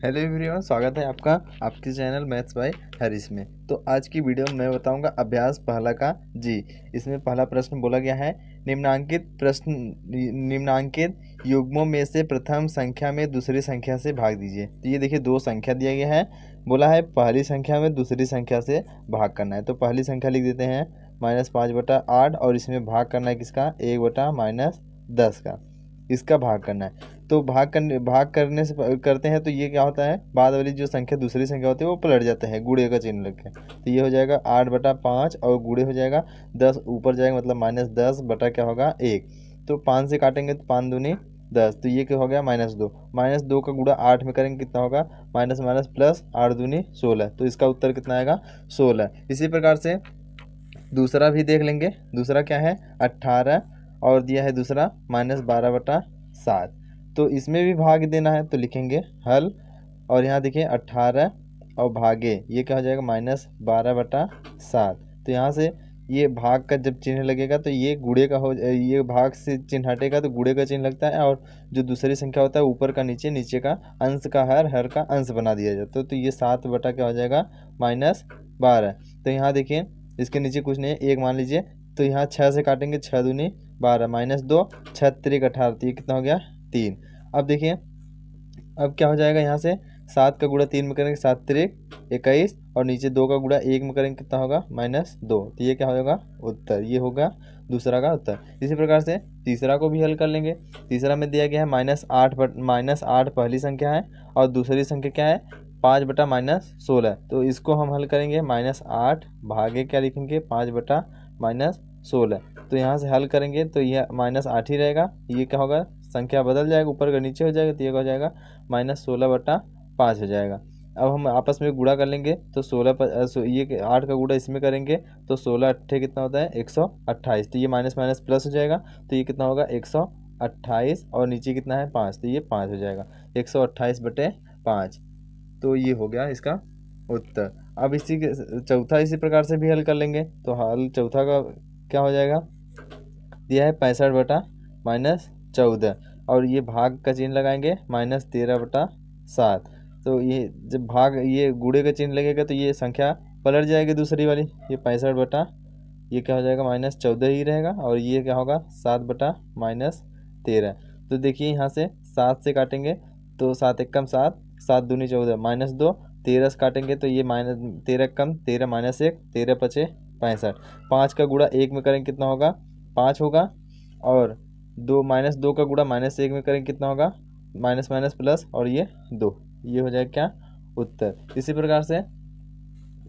Hello everyone, स्वागत है आपका आपके चैनल मैथ्स बाय हरीश में। तो आज की वीडियो में मैं बताऊंगा अभ्यास पहला का जी। इसमें पहला प्रश्न बोला गया है, निम्नांकित युग्मों में से प्रथम संख्या में दूसरी संख्या से भाग दीजिए। तो ये देखिए, दो संख्या दिया गया है, बोला है पहली संख्या में दूसरी संख्या से भाग करना है। तो पहली संख्या लिख देते हैं -5/8 और इसमें भाग करना है किसका, 1/-10 का, इसका भाग करना है। तो भाग करने से करते हैं तो ये क्या होता है, बाद वाली जो संख्या दूसरी संख्या होती है वो पलट जाता है गुणे का चिन्ह लग के। तो ये हो जाएगा 8/5 और गुणे हो जाएगा 10 ऊपर जाएगा, मतलब -10 बटा क्या होगा 1। तो 5 से काटेंगे तो 5 दूनी 10, तो ये क्या हो गया -2। -2 का गुणा 8 में करेंगे कितना होगा, माइनस माइनस प्लस 8 दूनी 16। तो इसका उत्तर कितना आएगा 16। इसी प्रकार से दूसरा भी देख लेंगे। दूसरा क्या है 18 और दिया है दूसरा -12/7। तो इसमें भी भाग देना है तो लिखेंगे हल, और यहाँ देखिए 18 और भागे ये क्या हो जाएगा -12/7। तो यहाँ से ये भाग का जब चिन्ह लगेगा तो ये गुणे का ये भाग से चिन्ह हटेगा तो गुणे का चिन्ह लगता है, और जो दूसरी संख्या होता है ऊपर का नीचे, नीचे का अंश का हर का अंश बना दिया जाता है। तो ये 7 बटा क्या हो जाएगा -12। तो यहाँ देखिए इसके नीचे कुछ नहीं है, 1 मान लीजिए। तो यहाँ 6 से काटेंगे, 6 दूनी 12, -2, 6 त्रिक 18, तो ये कितना हो गया 3। अब देखिए अब क्या हो जाएगा, यहाँ से 7 का गुणा 3 में करेंगे 7 त्रिक 21, और नीचे 2 का गुणा 1 में करेंगे कितना होगा -2। तो ये क्या होगा उत्तर, ये होगा दूसरा का उत्तर। इसी प्रकार से तीसरा को भी हल कर लेंगे। तीसरा में दिया गया है -8 पहली संख्या है और दूसरी संख्या क्या है 5/-16। तो इसको हम हल करेंगे, -8 भागे क्या लिखेंगे 5/-16। तो यहाँ से हल करेंगे तो यह -8 ही रहेगा, ये क्या होगा संख्या बदल जाएगा, ऊपर का नीचे हो जाएगा, तो ये हो जाएगा -16/5 हो जाएगा। अब हम आपस में गुणा कर लेंगे तो 16 ये 8 का गुणा इसमें करेंगे तो 16 अट्ठे कितना होता है 128। तो ये माइनस माइनस प्लस हो जाएगा, तो ये कितना होगा 128, और नीचे कितना है 5, तो ये 5 हो जाएगा 128/5। तो ये हो गया इसका उत्तर। अब इसी के चौथा इसी प्रकार से भी हल कर लेंगे। तो हल चौथा का क्या हो जाएगा, दिया है 65/-14, और ये भाग का चिन्ह लगाएंगे -13/7। तो ये जब भाग ये गुणे का चिन्ह लगेगा तो ये संख्या पलट जाएगी दूसरी वाली, ये 65 ये क्या हो जाएगा -14 ही रहेगा, और ये क्या होगा 7/-13। तो देखिए यहाँ से 7 से काटेंगे तो 7 एकम 7, 7 दूनी 14, -2, 13 से काटेंगे तो ये -13 कम 13 -1, 13 पचे 65। 5 का गुणा 1 में करेंगे कितना होगा 5 होगा, और -2 का गुणा -1 में करेंगे कितना होगा माइनस माइनस प्लस, और ये 2, ये हो जाएगा क्या उत्तर। इसी प्रकार से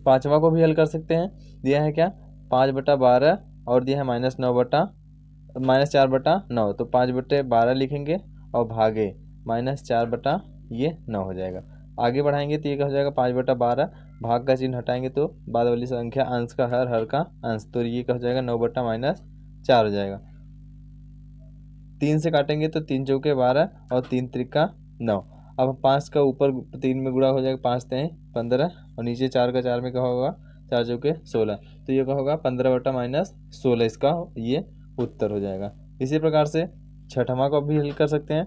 पांचवा को भी हल कर सकते हैं। दिया है क्या 5/12 और दिया है -4/9। तो 5/12 लिखेंगे और भागे -4/9 हो जाएगा। आगे बढ़ाएंगे तो ये क्या हो जाएगा 5/12, भाग का चिन्ह हटाएंगे तो बाद वाली संख्या अंश का हर का अंश, तो ये क्या हो जाएगा 9/-4 हो जाएगा। 3 से काटेंगे तो 3 चौके 12 और 3 त्रिका 9। अब 5 का ऊपर 3 में गुणा हो जाएगा, 5 तें 15, और नीचे 4 का 4 में क्या होगा 4 चौके 16। तो ये क्या होगा 15/-16, इसका ये उत्तर हो जाएगा। इसी प्रकार से छठवां को भी हल कर सकते हैं।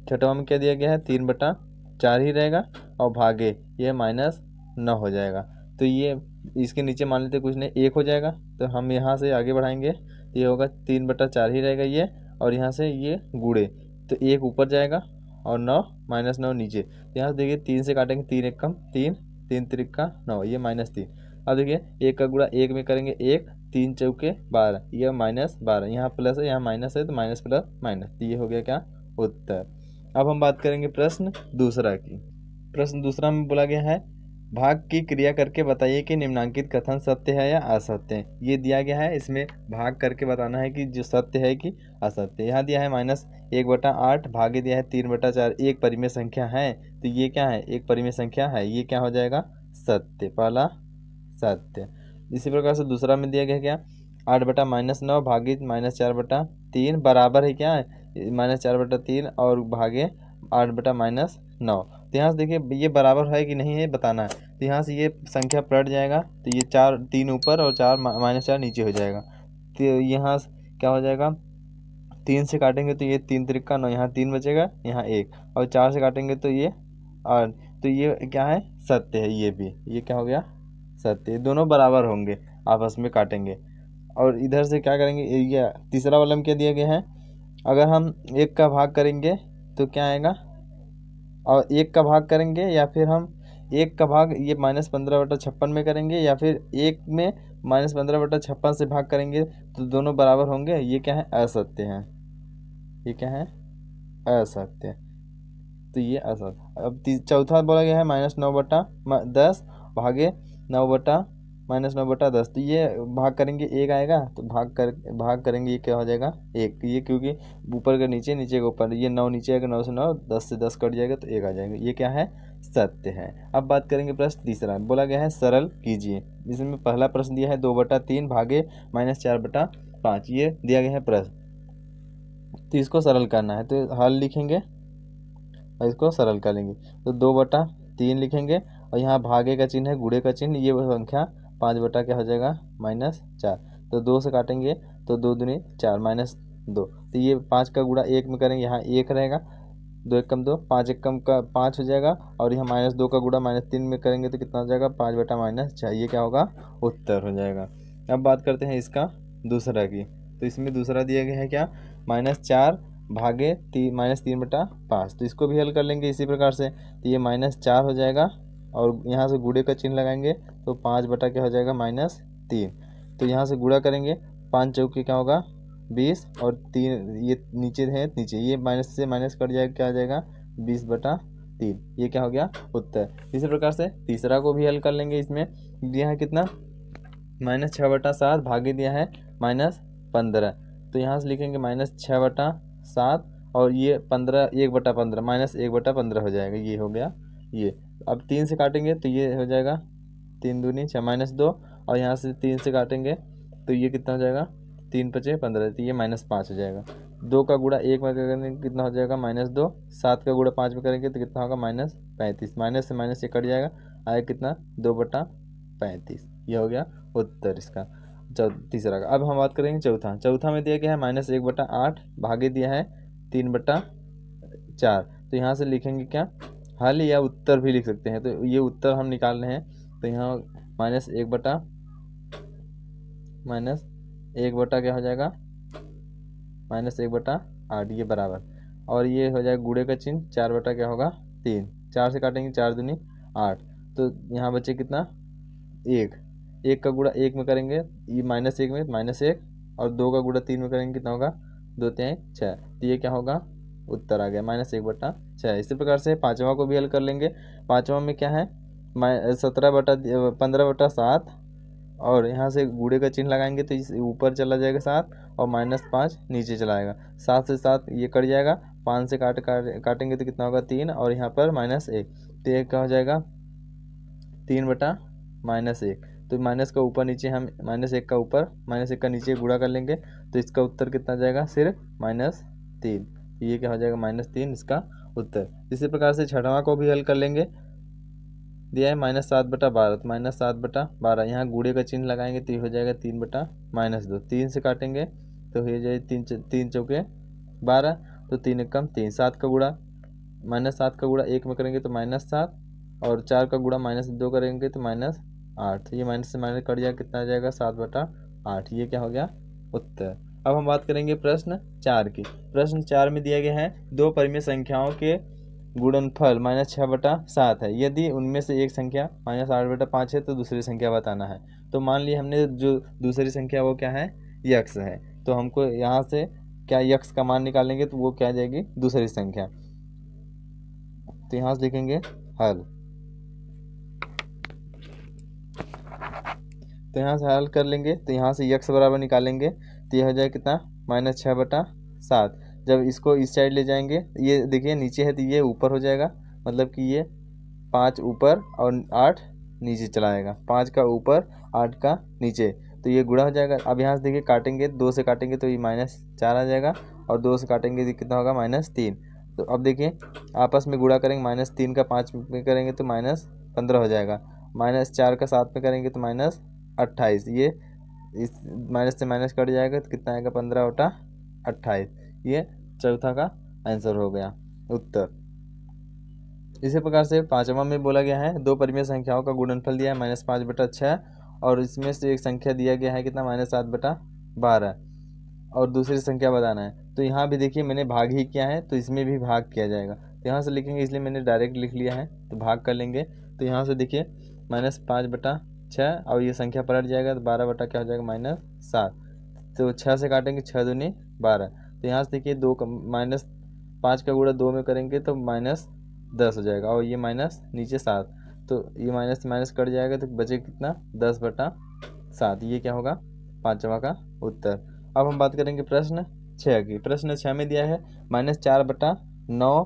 छठवां में क्या दिया गया है 3/4 ही रहेगा, और भागे ये -9 हो जाएगा। तो ये इसके नीचे मान लेते कुछ नहीं 1 हो जाएगा, तो हम यहाँ से आगे बढ़ाएंगे तो ये होगा 3/4 ही रहेगा ये, और यहाँ से ये गुणे तो 1 ऊपर जाएगा और 9 -9 नीचे। तो यहाँ से देखिए 3 से काटेंगे 3 एकम 3, 3 त्रिका 9, ये -3। अब देखिए 1 का गुणा 1 में करेंगे 1, 3 चौके 12, ये -12, यहाँ प्लस है यहाँ माइनस है, तो माइनस प्लस माइनस, तो ये हो गया क्या उत्तर। अब हम बात करेंगे प्रश्न दूसरा की। प्रश्न दूसरा में बोला गया है, भाग की क्रिया करके बताइए कि निम्नांकित कथन सत्य है या असत्य है। ये दिया गया है, इसमें भाग करके बताना है कि जो सत्य है कि असत्य। यहाँ दिया है -1/8, भागे दिया है 3/4, एक परिमेय संख्या है, तो ये क्या है एक परिमेय संख्या है, ये क्या हो जाएगा सत्य, पहला सत्य। इसी प्रकार से दूसरा में दिया गया क्या 8/-9 भागे -4/3 बराबर है क्या है -4/3 और भागे 8/-9। तो यहाँ से देखिए ये बराबर है कि नहीं है बताना है। तो यहाँ से ये संख्या पलट जाएगा, तो ये 4 3 ऊपर और 4 -4 नीचे हो जाएगा। तो यहाँ क्या हो जाएगा 3 से काटेंगे तो ये 3 त्रिका 9, यहाँ 3 बचेगा यहाँ 1, और 4 से काटेंगे तो ये और तो ये क्या है, सत्य है। ये क्या हो गया, सत्य। दोनों बराबर होंगे, आपस में काटेंगे। और इधर से क्या करेंगे, ये तीसरा वाला में क्या दिया गया है, अगर हम 1 का भाग करेंगे तो क्या आएगा, और 1 का भाग करेंगे या फिर हम 1 का भाग ये -15/56 में करेंगे, या फिर 1 में -15/56 से भाग करेंगे, तो दोनों बराबर होंगे। ये क्या है, असत्य है। ये क्या है, असत्य। तो ये असत्य। अब चौथा बोला गया है -9/10 भागे 9 -9/10। तो ये भाग करेंगे 1 आएगा, तो भाग करेंगे, ये क्या हो जाएगा, 1। ये क्योंकि ऊपर का नीचे, नीचे के ऊपर, ये 9 नीचे आएगा, 9 से 9, 10 से 10 कट जाएगा, तो 1 आ जाएगा। ये क्या है, सत्य है। अब बात करेंगे प्रश्न तीसरा, बोला गया है सरल कीजिए। इसमें पहला प्रश्न दिया है 2/3 भागे -4/5, ये दिया गया है प्रश्न। तो इसको सरल करना है, तो हल लिखेंगे और इसको सरल करेंगे। तो 2/3 लिखेंगे, और यहाँ भागे का चिन्ह है, गुणे का चिन्ह, ये संख्या 5 क्या हो जाएगा, -4। तो 2 से काटेंगे तो 2 दूनी 4 -2। तो ये 5 का गुणा 1 में करेंगे, यहाँ 1 रहेगा, 2 एकम 2, 5 एकम का 5 हो जाएगा। और यहाँ -2 का गुणा -3 में करेंगे तो कितना हो जाएगा, 5/-6। ये क्या होगा, उत्तर हो जाएगा। अब बात करते हैं इसका दूसरा की। तो इसमें दूसरा दिया गया है क्या, -4 भागे -3/5। तो इसको भी हल कर लेंगे इसी प्रकार से। तो ये -4 हो जाएगा, और यहाँ से गुणे का चिन्ह लगाएंगे, तो 5 क्या हो जाएगा, -3। तो यहाँ से गुणा करेंगे, 5 चौके क्या होगा, 20, और 3 ये नीचे है, नीचे ये माइनस से माइनस कट जाएगा, क्या आ जाएगा, 20/3। ये क्या हो गया, उत्तर। इसी प्रकार से तीसरा को भी हल कर लेंगे। इसमें दिया है कितना, -6/7 भागे दिया है -15। तो यहाँ से लिखेंगे -6/7, और ये 15 1/15 -1/15 हो जाएगा। ये हो गया ये। अब 3 से काटेंगे तो ये हो जाएगा 3 दूनी 6 -2, और यहाँ से 3 से काटेंगे तो ये कितना हो जाएगा, 3×5 = 15। तो ये -5 हो जाएगा। 2 का गुणा 1 में करेंगे कितना हो जाएगा, -2। 7 का गुणा 5 में करेंगे तो कितना होगा, -35। माइनस से माइनस ये कट जाएगा, आएगा कितना, 2/35। ये हो गया उत्तर इसका, तीसरा का। अब हम बात करेंगे चौथा में दिया गया है -1/8 भागे दिया है 3/4। तो यहाँ से लिखेंगे क्या, हल या उत्तर भी लिख सकते हैं। तो ये उत्तर हम निकाल रहे हैं, तो यहाँ -1/8 क्या हो जाएगा, -1/8, ये बराबर। और ये हो जाएगा गुणे का चिन्ह, 4 क्या होगा, 3। 4 से काटेंगे, 4 दूनी 8। तो यहाँ बचे कितना, 1। 1 का गुणा 1 में करेंगे, ये -1 में -1, और 2 का गुणा 3 में करेंगे कितना होगा, 2 3 6। तो ये क्या होगा, उत्तर आ गया -1/6। इसी प्रकार से पाँचवा को भी हल कर लेंगे। पाँचवा में क्या है, 15/7, और यहाँ से गुणे का चिन्ह लगाएंगे तो इस ऊपर चला जाएगा 7, और -5 नीचे चला आएगा। 7 से 7 ये कट जाएगा, 5 से काटेंगे तो कितना होगा, 3, और यहाँ पर -1। तो ये क्या हो जाएगा, 3/-1। तो माइनस का ऊपर नीचे हम -1 का ऊपर -1 का नीचे गुणा कर लेंगे, तो इसका उत्तर कितना जाएगा, सिर्फ -3। ये क्या हो जाएगा, -3 इसका उत्तर। इसी प्रकार से छठवां को भी हल कर लेंगे। दिया है -7/12, तो -7/12 यहाँ गुणे का चिन्ह लगाएंगे तो ये हो जाएगा 3/-2। 3 से काटेंगे तो हो जाएगा 3 चौके 12, तो 3 एकम 3। 7 का गुणा -7 का गुणा 1 में करेंगे तो -7, और 4 का गुणा -2 करेंगे तो -8। ये माइनस से माइनस कट जाएगा, कितना आ जाएगा, 7/8। ये क्या हो गया, उत्तर। अब हम बात करेंगे प्रश्न 4 की। प्रश्न 4 में दिया गया है दो परिमेय संख्याओं के गुणनफल -6/7 है। यदि उनमें से एक संख्या -8/5 है तो दूसरी संख्या बताना है। तो मान लिया हमने जो दूसरी संख्या वो क्या है, यक्स है। तो हमको यहाँ से क्या यक्स का मान निकालेंगे, तो वो क्या आ जाएगी, दूसरी संख्या। तो यहाँ से लिखेंगे हल। तो यहाँ से हल कर लेंगे, तो यहाँ से यक्स बराबर निकालेंगे तो यह हो जाएगा कितना, -6/7। जब इसको इस साइड ले जाएंगे, ये देखिए नीचे है तो ये ऊपर हो जाएगा, मतलब कि ये 5 ऊपर और 8 नीचे चला जाएगा। 5 का ऊपर 8 का नीचे, तो ये गुणा हो जाएगा। अब यहाँ से देखिए काटेंगे, 2 से काटेंगे तो ये -4 आ जाएगा, और 2 से काटेंगे तो कितना होगा, -3। तो अब देखिए आपस में गुणा करेंगे, -3 का 5 में करेंगे तो -15 हो जाएगा, -4 का 7 में करेंगे तो -28। ये इस माइनस से माइनस कट जाएगा तो कितना आएगा, 15/28। ये चौथा का आंसर हो गया, उत्तर। इसी प्रकार से पाँचवा में बोला गया है दो परिमेय संख्याओं का गुणनफल दिया है -5/6 और इसमें से एक संख्या दिया गया है कितना -7/12 और दूसरी संख्या बताना है। तो यहाँ भी देखिए मैंने भाग ही किया है तो इसमें भी भाग किया जाएगा। तो यहाँ से लिखेंगे इसलिए मैंने डायरेक्ट लिख लिया है, तो भाग कर लेंगे। तो यहाँ से देखिए -5/6 और ये संख्या पलट जाएगा तो 12 बटा क्या हो जाएगा -7। तो 6 से काटेंगे 6 दूनी 12। तो यहाँ से देखिए -5 का गुणा 2 में करेंगे तो -10 हो जाएगा और ये माइनस नीचे 7। तो ये माइनस माइनस कट जाएगा तो बचे कितना 10/7। ये क्या होगा पाँचवा का उत्तर। अब हम बात करेंगे प्रश्न 6 की। प्रश्न 6 में दिया है -4/9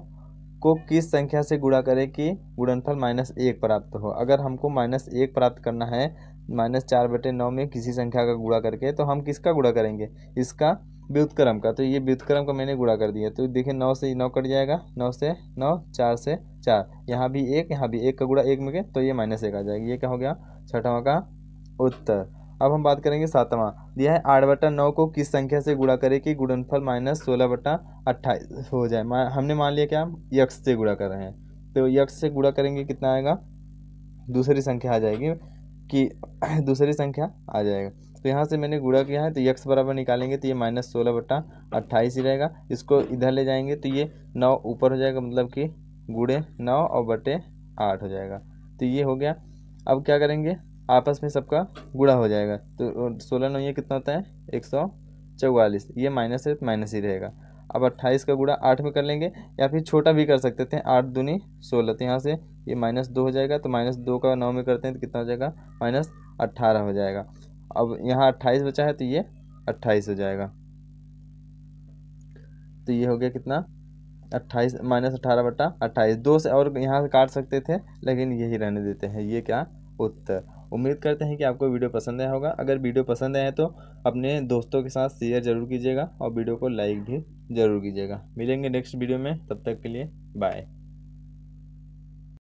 को किस संख्या से गुणा करें कि गुणनफल -1 प्राप्त हो। अगर हमको -1 प्राप्त करना है -4/9 में किसी संख्या का गुणा करके, तो हम किसका गुणा करेंगे, इसका व्युत्क्रम का। तो ये व्युत्क्रम का मैंने गुणा कर दिया। तो देखिए 9 से 9 कट जाएगा, 9 से 9, 4 से 4, यहाँ भी 1, यहाँ भी 1 का गुणा 1 में गए तो ये -1 आ जाएगी। ये क्या हो गया छठवां का उत्तर। अब हम बात करेंगे सातवां। दिया है 8/9 को किस संख्या से गुणा करें कि गुणनफल -16/28 हो जाए। हमने मान लिया क्या हम यक्स से गुणा कर रहे हैं, तो यक्स से गुणा करेंगे कितना आएगा, दूसरी संख्या आ जाएगी कि दूसरी संख्या आ जाएगा। तो यहाँ से मैंने गुणा किया है तो यक्स बराबर निकालेंगे तो ये -16/28 ही रहेगा। इसको इधर ले जाएंगे तो ये 9 ऊपर हो जाएगा, मतलब कि गुणे 9 और बटे 8 हो जाएगा। तो ये हो गया। अब क्या करेंगे, आपस में सबका गुणा हो जाएगा। तो 16 9 ये कितना होता है 144। ये माइनस है तो माइनस ही रहेगा। अब 28 का गुणा 8 में कर लेंगे, या फिर छोटा भी कर सकते थे, 8 दूनी 16। तो यहाँ से ये -2 हो जाएगा। तो -2 का 9 में करते हैं तो कितना हो जाएगा -18 हो जाएगा। अब यहाँ 28 बचा है तो ये 28 हो जाएगा। तो ये हो गया कितना 28 -18/28। 2 से और यहाँ से काट सकते थे लेकिन यही रहने देते हैं। ये क्या उत्तर। उम्मीद करते हैं कि आपको वीडियो पसंद आया होगा। अगर वीडियो पसंद आया तो अपने दोस्तों के साथ शेयर जरूर कीजिएगा और वीडियो को लाइक भी जरूर कीजिएगा। मिलेंगे नेक्स्ट वीडियो में, तब तक के लिए बाय।